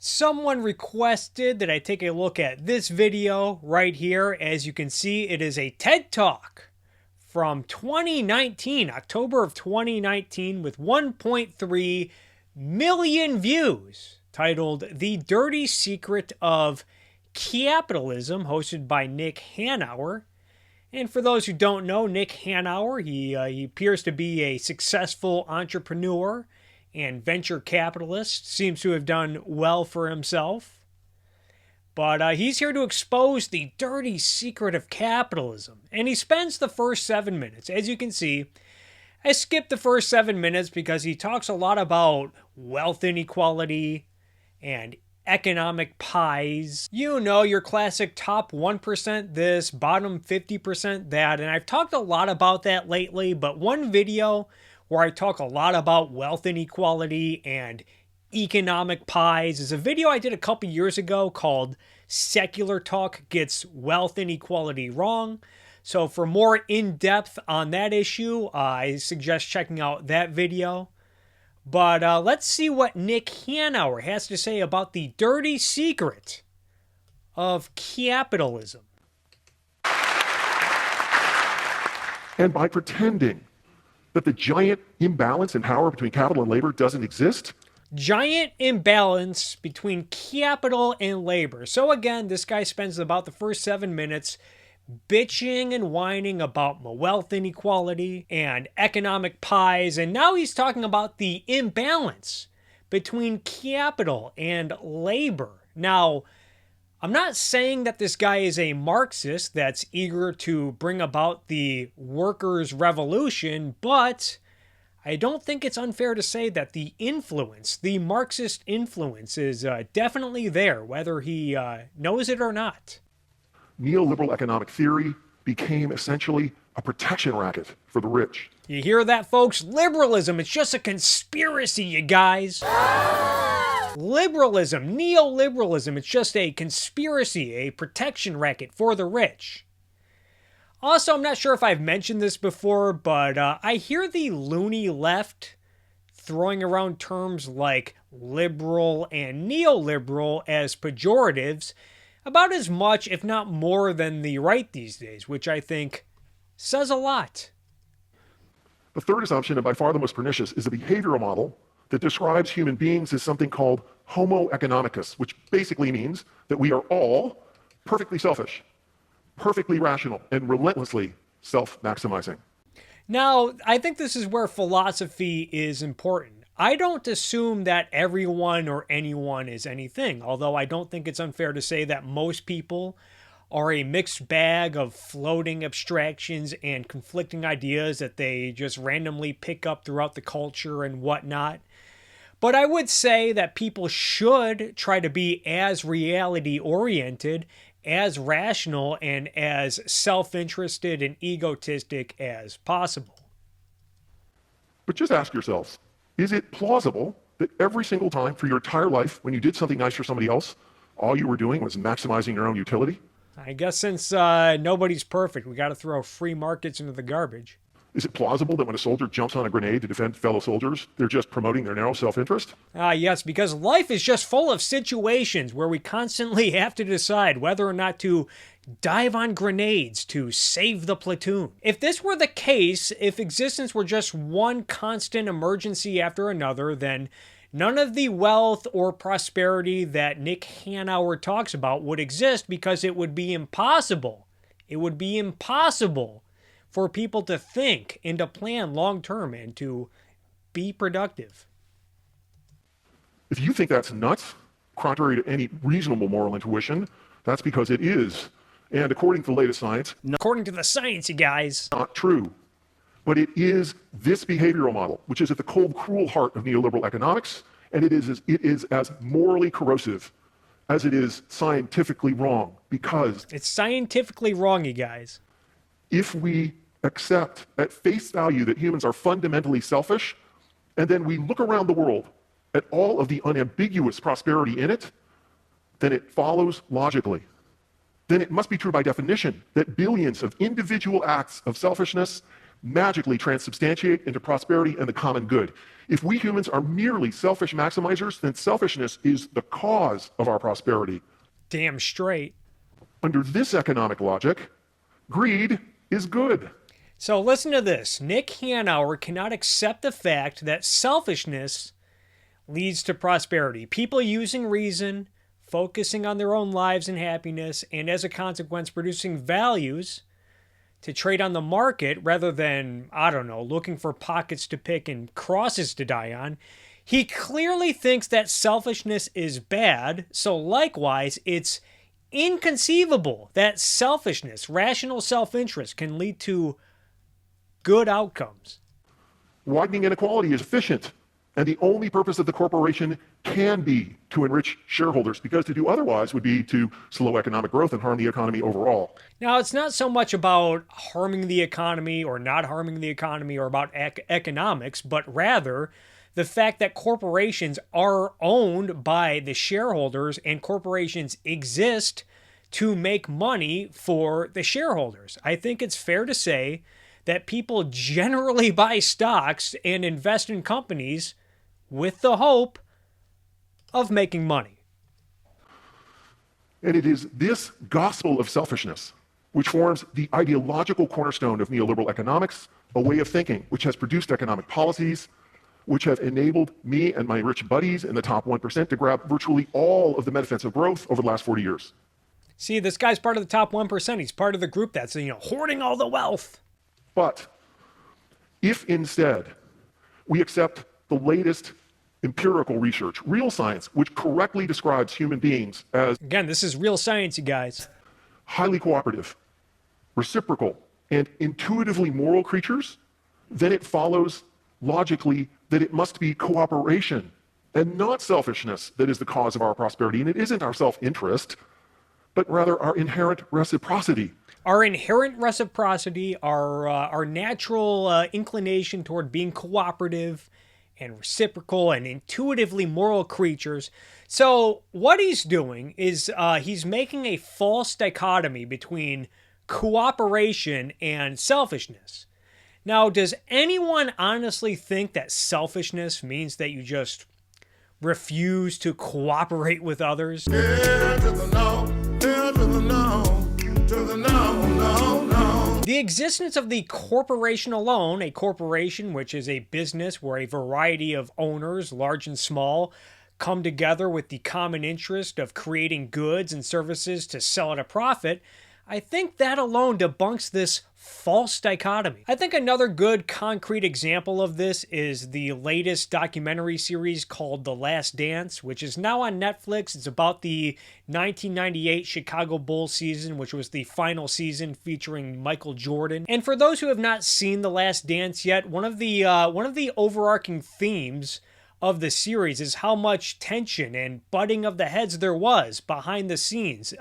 Someone requested that I take a look at this video right here. As you can see, it is a TED Talk from 2019, October of 2019, with 1.3 million views, titled The Dirty Secret of Capitalism, hosted by Nick Hanauer. And for those who don't know, Nick Hanauer, he appears to be a successful entrepreneur and venture capitalist, seems to have done well for himself. But he's here to expose the dirty secret of capitalism. And he spends the first 7 minutes. As you can see, I skipped the first 7 minutes because he talks a lot about wealth inequality and economic pies. You know, your classic top 1% this, bottom 50% that. And I've talked a lot about that lately, but one video where I talk a lot about wealth inequality and economic pies is a video I did a couple years ago called Secular Talk Gets Wealth Inequality Wrong. So for more in-depth on that issue, I suggest checking out that video. But let's see what Nick Hanauer has to say about the dirty secret of capitalism. And by pretending that the giant imbalance in power between capital and labor doesn't exist. Giant imbalance between capital and labor. So again, this guy spends about the first 7 minutes bitching and whining about wealth inequality and economic pies, and now he's talking about the imbalance between capital and labor. Now, I'm not saying that this guy is a Marxist that's eager to bring about the workers' revolution, but I don't think it's unfair to say that the influence, the Marxist influence, is definitely there, whether he knows it or not. Neoliberal economic theory became essentially a protection racket for the rich. You hear that, folks? Liberalism, it's just a conspiracy, you guys. Liberalism, neoliberalism, it's just a conspiracy, a protection racket for the rich. Also, I'm not sure if I've mentioned this before, but I hear the loony left throwing around terms like liberal and neoliberal as pejoratives about as much, if not more, than the right these days, which I think says a lot. The third assumption, and by far the most pernicious, is a behavioral model that describes human beings as something called homo economicus, which basically means that we are all perfectly selfish, perfectly rational, and relentlessly self-maximizing. Now, I think this is where philosophy is important. I don't assume that everyone or anyone is anything, although I don't think it's unfair to say that most people are a mixed bag of floating abstractions and conflicting ideas that they just randomly pick up throughout the culture and whatnot. But I would say that people should try to be as reality-oriented, as rational, and as self-interested and egotistic as possible. But just ask yourselves, is it plausible that every single time for your entire life, when you did something nice for somebody else, all you were doing was maximizing your own utility? I guess since nobody's perfect, we got to throw free markets into the garbage. Is it plausible that when a soldier jumps on a grenade to defend fellow soldiers, they're just promoting their narrow self-interest? Yes, because life is just full of situations where we constantly have to decide whether or not to dive on grenades to save the platoon. If this were the case, if existence were just one constant emergency after another, then none of the wealth or prosperity that Nick Hanauer talks about would exist, because it would be impossible. It would be impossible for people to think and to plan long-term and to be productive. If you think that's nuts, contrary to any reasonable moral intuition, that's because it is. And according to the latest science, According to the science, you guys. not true. But it is this behavioral model, which is at the cold, cruel heart of neoliberal economics, and it is as morally corrosive as it is scientifically wrong, because It's scientifically wrong, you guys. if we accept at face value that humans are fundamentally selfish, and then we look around the world at all of the unambiguous prosperity in it, then it follows logically. Then it must be true by definition that billions of individual acts of selfishness magically transubstantiate into prosperity and the common good. If we humans are merely selfish maximizers, then selfishness is the cause of our prosperity. Damn straight. Under this economic logic, greed is good. So listen to this. Nick Hanauer cannot accept the fact that selfishness leads to prosperity. People using reason, focusing on their own lives and happiness, and as a consequence, producing values to trade on the market rather than, I don't know, looking for pockets to pick and crosses to die on. He clearly thinks that selfishness is bad, so likewise, it's inconceivable that selfishness, rational self-interest, can lead to good outcomes. Widening inequality is efficient, and the only purpose of the corporation can be to enrich shareholders, because to do otherwise would be to slow economic growth and harm the economy overall. Now, it's not so much about harming the economy or not harming the economy or about economics, but rather the fact that corporations are owned by the shareholders and corporations exist to make money for the shareholders. I think it's fair to say that people generally buy stocks and invest in companies with the hope of making money. And it is this gospel of selfishness which forms the ideological cornerstone of neoliberal economics, a way of thinking which has produced economic policies which have enabled me and my rich buddies in the top 1% to grab virtually all of the benefits of growth over the last 40 years. See, this guy's part of the top 1%. He's part of the group that's, hoarding all the wealth. But if instead we accept the latest empirical research, real science, which correctly describes human beings as, again, this is real science, you guys, highly cooperative, reciprocal, and intuitively moral creatures, then it follows logically that it must be cooperation and not selfishness that is the cause of our prosperity. And it isn't our self-interest, but rather our inherent reciprocity. Our inherent reciprocity, our natural inclination toward being cooperative and reciprocal and intuitively moral creatures. So what he's doing is he's making a false dichotomy between cooperation and selfishness. Now, does anyone honestly think that selfishness means that you just refuse to cooperate with others? The existence of the corporation alone, a corporation which is a business where a variety of owners, large and small, come together with the common interest of creating goods and services to sell at a profit, I think that alone debunks this false dichotomy. I think another good concrete example of this is the latest documentary series called The Last Dance, which is now on Netflix. It's about the 1998 Chicago Bulls season, which was the final season featuring Michael Jordan. And for those who have not seen The Last Dance yet, one of the overarching themes of the series is how much tension and butting of the heads there was behind the scenes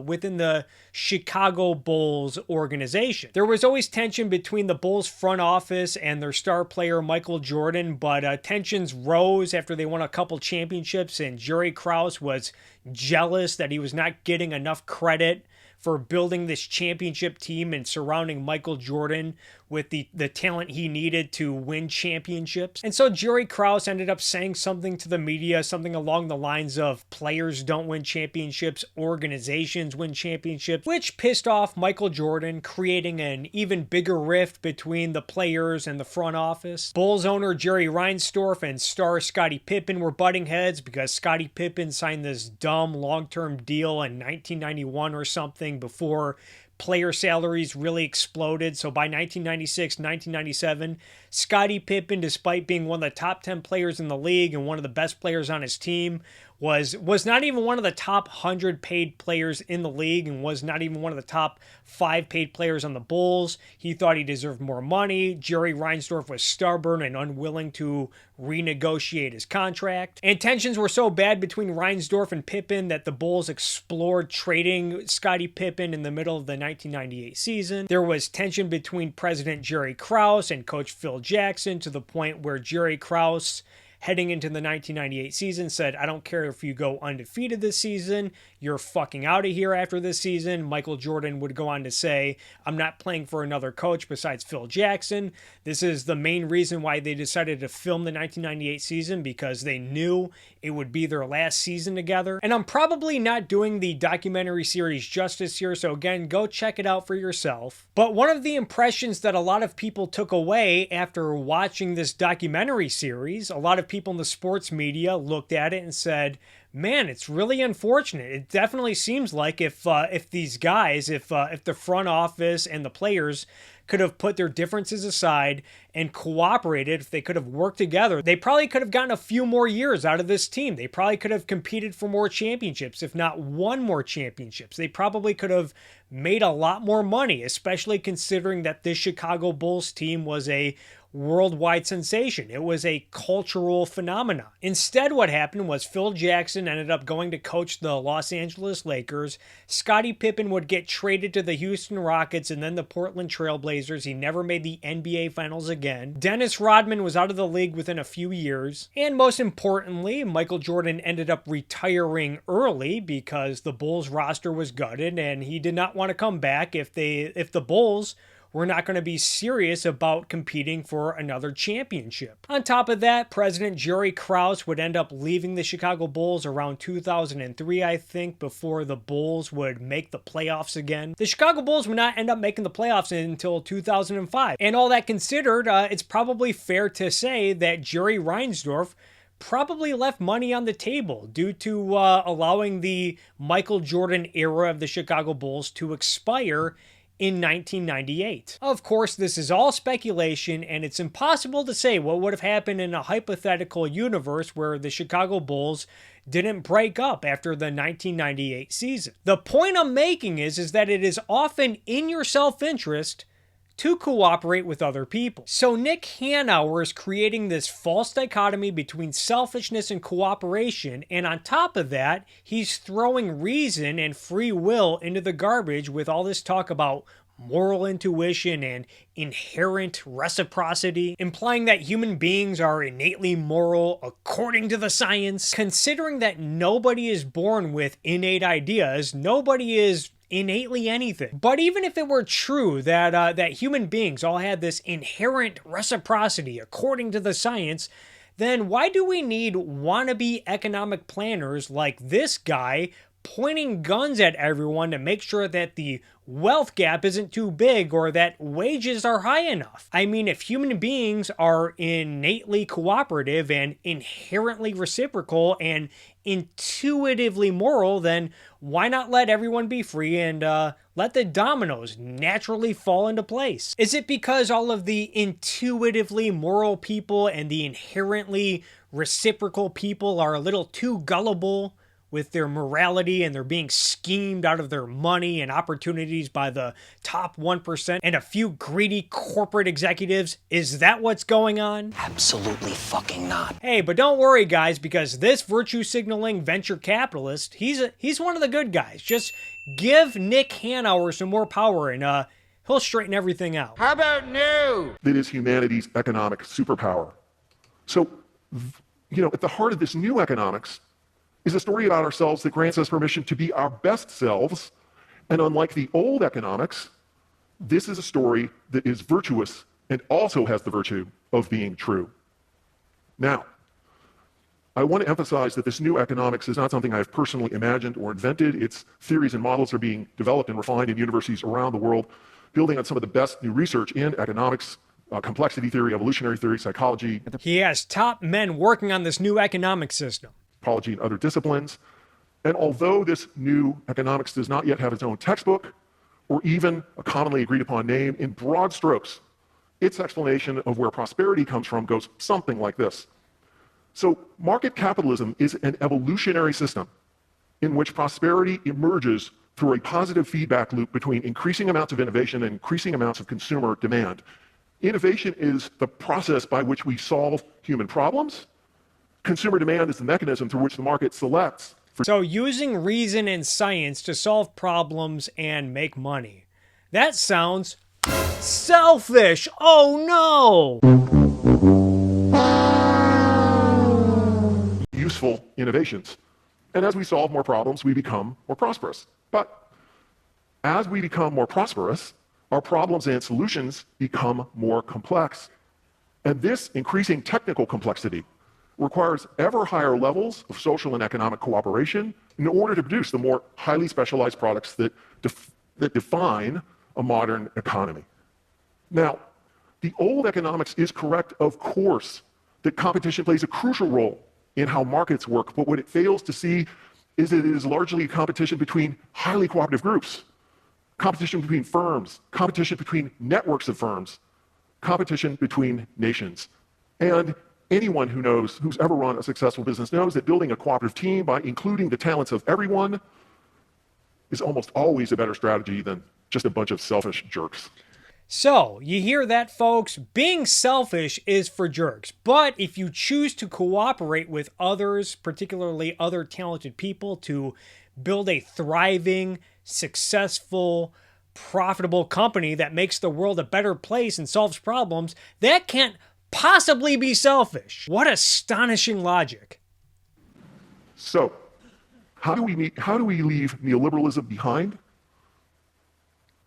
within the Chicago Bulls organization. There was always tension between the Bulls front office and their star player Michael Jordan, but tensions rose after they won a couple championships, and Jerry Krause was jealous that he was not getting enough credit for building this championship team and surrounding Michael Jordan with the talent he needed to win championships. And so Jerry Krause ended up saying something to the media, something along the lines of players don't win championships, organizations win championships, which pissed off Michael Jordan, creating an even bigger rift between the players and the front office. Bulls owner Jerry Reinsdorf and star Scottie Pippen were butting heads because Scottie Pippen signed this dumb long-term deal in 1991 or something before player salaries really exploded. So by 1996, 1997, Scottie Pippen, despite being one of the top 10 players in the league and one of the best players on his team, was not even one of the top 100 paid players in the league and was not even one of the top 5 paid players on the Bulls. He thought he deserved more money. Jerry Reinsdorf was stubborn and unwilling to renegotiate his contract. And tensions were so bad between Reinsdorf and Pippen that the Bulls explored trading Scottie Pippen in the middle of the 1998 season. There was tension between President Jerry Krause and Coach Phil Jackson to the point where Jerry Krause heading into the 1998 season said, I don't care if you go undefeated this season, you're fucking out of here after this season. Michael Jordan would go on to say, I'm not playing for another coach besides Phil Jackson. This is the main reason why they decided to film the 1998 season, because they knew it would be their last season together. And I'm probably not doing the documentary series justice here, so again, go check it out for yourself. But one of the impressions that a lot of people took away after watching this documentary series, a lot of people in the sports media looked at it and said, man, it's really unfortunate. It definitely seems like if these guys, if the front office and the players could have put their differences aside and cooperated, if they could have worked together, they probably could have gotten a few more years out of this team. They probably could have competed for more championships, if not won more championships. They probably could have made a lot more money, especially considering that this Chicago Bulls team was a worldwide sensation. It was a cultural phenomenon. Instead, what happened was Phil Jackson ended up going to coach the Los Angeles Lakers. Scottie Pippen would get traded to the Houston Rockets and then the Portland Trailblazers. He never made the NBA Finals again. Dennis Rodman was out of the league within a few years. And most importantly, Michael Jordan ended up retiring early because the Bulls roster was gutted and he did not want to come back if the Bulls were not going to be serious about competing for another championship. On top of that, President Jerry Krause would end up leaving the Chicago Bulls around 2003, I think, before the Bulls would make the playoffs again. The Chicago Bulls would not end up making the playoffs until 2005. And all that considered, it's probably fair to say that Jerry Reinsdorf probably left money on the table due to allowing the Michael Jordan era of the Chicago Bulls to expire in 1998. Of course, this is all speculation, and it's impossible to say what would have happened in a hypothetical universe where the Chicago Bulls didn't break up after the 1998 season. The point I'm making is that it is often in your self-interest to cooperate with other people. So Nick Hanauer is creating this false dichotomy between selfishness and cooperation, and on top of that, he's throwing reason and free will into the garbage with all this talk about moral intuition and inherent reciprocity, implying that human beings are innately moral according to the science. Considering that nobody is born with innate ideas, nobody is innately anything. But even if it were true that human beings all had this inherent reciprocity according to the science, then why do we need wannabe economic planners like this guy pointing guns at everyone to make sure that the wealth gap isn't too big or that wages are high enough? I mean, if human beings are innately cooperative and inherently reciprocal and intuitively moral, then why not let everyone be free and let the dominoes naturally fall into place? Is it because all of the intuitively moral people and the inherently reciprocal people are a little too gullible with their morality and they're being schemed out of their money and opportunities by the top 1% and a few greedy corporate executives? Is that what's going on? Absolutely fucking not. Hey, but don't worry, guys, because this virtue signaling venture capitalist, he's one of the good guys. Just give Nick Hanauer some more power and he'll straighten everything out. How about no? That is humanity's economic superpower. So, at the heart of this new economics is a story about ourselves that grants us permission to be our best selves. And unlike the old economics, this is a story that is virtuous and also has the virtue of being true. Now, I want to emphasize that this new economics is not something I've personally imagined or invented. Its theories and models are being developed and refined in universities around the world, building on some of the best new research in economics, complexity theory, evolutionary theory, psychology. He has top men working on this new economic system. Anthropology and other disciplines. And although this new economics does not yet have its own textbook or even a commonly agreed upon name, in broad strokes, its explanation of where prosperity comes from goes something like this. So market capitalism is an evolutionary system in which prosperity emerges through a positive feedback loop between increasing amounts of innovation and increasing amounts of consumer demand. Innovation is the process by which we solve human problems. Consumer demand is the mechanism through which the market selects. So using reason and science to solve problems and make money. That sounds selfish. Oh no! useful innovations. And as we solve more problems, we become more prosperous. But as we become more prosperous, our problems and solutions become more complex. And this increasing technical complexity requires ever higher levels of social and economic cooperation in order to produce the more highly specialized products that define a modern economy. Now, the old economics is correct, of course, that competition plays a crucial role in how markets work, but what it fails to see is that it is largely a competition between highly cooperative groups, competition between firms, competition between networks of firms, competition between nations. And anyone who's ever run a successful business knows that building a cooperative team by including the talents of everyone is almost always a better strategy than just a bunch of selfish jerks. So, you hear that, folks? Being selfish is for jerks. But if you choose to cooperate with others, particularly other talented people, to build a thriving, successful, profitable company that makes the world a better place and solves problems, that can't possibly be selfish. What astonishing logic. So, how do we leave neoliberalism behind?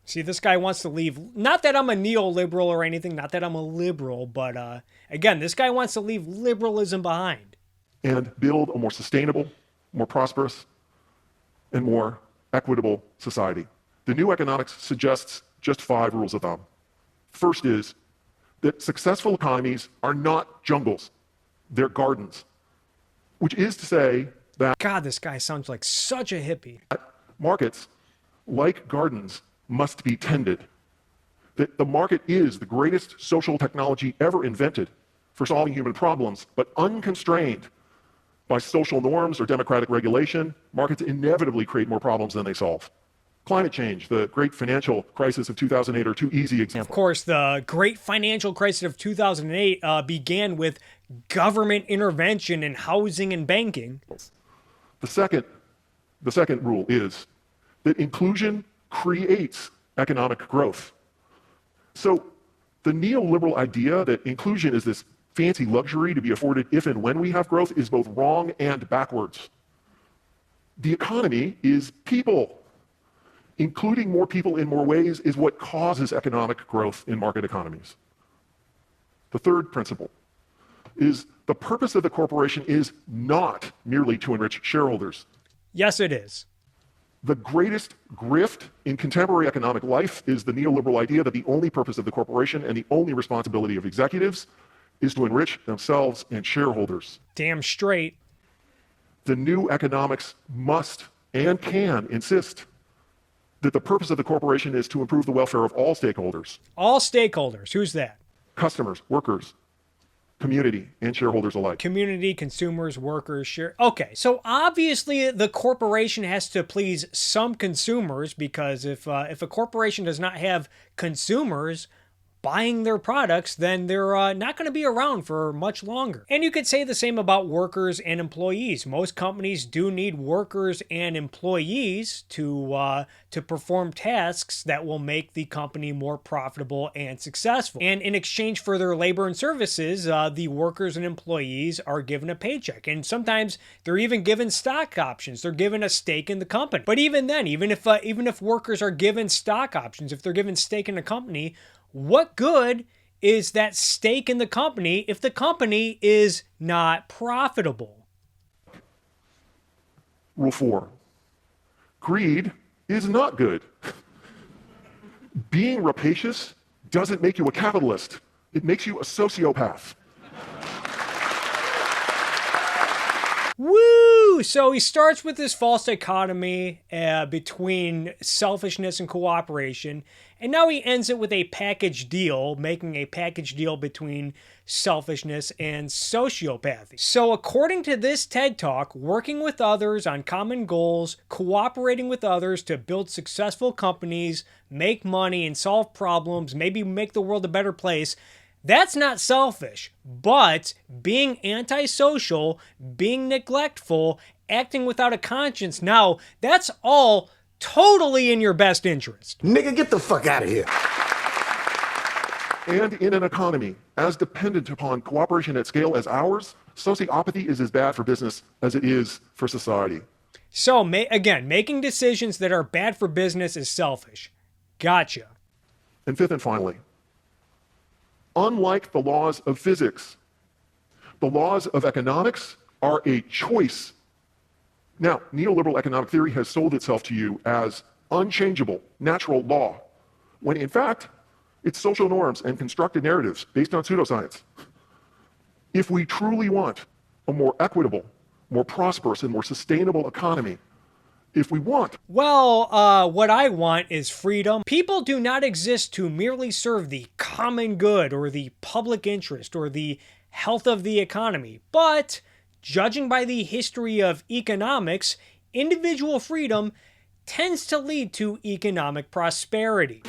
See, this guy wants to leave, not that I'm a neoliberal or anything, not that I'm a liberal, but again, this guy wants to leave liberalism behind. And build a more sustainable, more prosperous, and more equitable society. The new economics suggests just 5 rules of thumb. First is that successful economies are not jungles, they're gardens, which is to say that God, this guy sounds like such a hippie. markets, like gardens, must be tended. That the market is the greatest social technology ever invented for solving human problems, but unconstrained by social norms or democratic regulation, markets inevitably create more problems than they solve. Climate change, the great financial crisis of 2008 are 2 easy examples. Of course, the great financial crisis of 2008 began with government intervention in housing and banking. The second rule is that inclusion creates economic growth. So the neoliberal idea that inclusion is this fancy luxury to be afforded if and when we have growth is both wrong and backwards. The economy is people. Including more people in more ways is what causes economic growth in market economies. The third principle is the purpose of the corporation is not merely to enrich shareholders. Yes, it is. The greatest grift in contemporary economic life is the neoliberal idea that the only purpose of the corporation and the only responsibility of executives is to enrich themselves and shareholders. Damn straight. The new economics must and can insist that the purpose of the corporation is to improve the welfare of all stakeholders. All stakeholders. Who's that? Customers, workers, community, and shareholders alike. Community, consumers, workers, share. Okay, so obviously the corporation has to please some consumers, because if a corporation does not have consumers buying their products, then they're not going to be around for much longer. And you could say the same about workers and employees. Most companies do need workers and employees to perform tasks that will make the company more profitable and successful. And in exchange for their labor and services, the workers and employees are given a paycheck. And sometimes they're even given stock options. They're given a stake in the company. But even then, even if workers are given stock options, if they're given stake in a company, what good is that stake in the company if the company is not profitable? Rule 4. Greed is not good. Being rapacious doesn't make you a capitalist. It makes you a sociopath. Woo! So he starts with this false dichotomy between selfishness and cooperation, and now he ends it with a package deal, making a package deal between selfishness and sociopathy. So according to this TED Talk, working with others on common goals, cooperating with others to build successful companies, make money and solve problems, maybe make the world a better place, that's not selfish. But being antisocial, being neglectful, acting without a conscience, now that's all totally in your best interest. Nigga, get the fuck out of here. And in an economy as dependent upon cooperation at scale as ours, Sociopathy is as bad for business as it is for society. So, again, making decisions that are bad for business is selfish. Gotcha. And fifth and finally, unlike the laws of physics, the laws of economics are a choice. Now, neoliberal economic theory has sold itself to you as unchangeable natural law, when in fact, it's social norms and constructed narratives based on pseudoscience. If we truly want a more equitable, more prosperous, and more sustainable economy, if we want... Well, what I want is freedom. People do not exist to merely serve the common good or the public interest or the health of the economy, but judging by the history of economics, individual freedom tends to lead to economic prosperity.